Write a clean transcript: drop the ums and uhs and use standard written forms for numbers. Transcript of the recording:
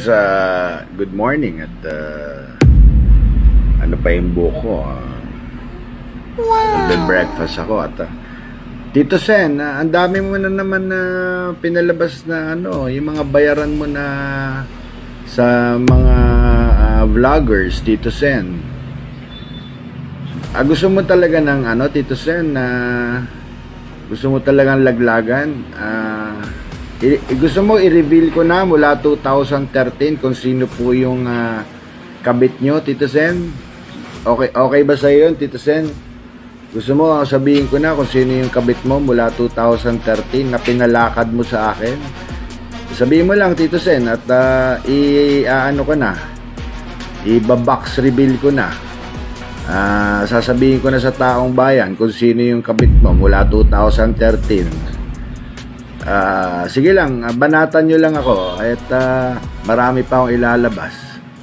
boss, good morning at ano pa yung buhok ko. Breakfast ako at Tito Sen, ang dami mo na naman na pinalabas na yung mga bayaran mo na sa mga vloggers, Tito Sen. Gusto mo talaga ng Tito Sen, gusto mo talagang laglagan? Gusto mo i-reveal ko na mula 2013 kung sino po yung kabit nyo, Tito Sen? Okay ba sa'yo yun, Tito Sen? Gusto mo sabihin ko na kung sino yung kabit mo mula 2013 na pinalakad mo sa akin? Sabihin mo lang, Tito Sen, at ko na, i-box reveal ko na. Sasabihin ko na sa taong bayan kung sino yung kabit mo mula 2013. Sige lang, banatan nyo lang ako at marami pa akong ilalabas.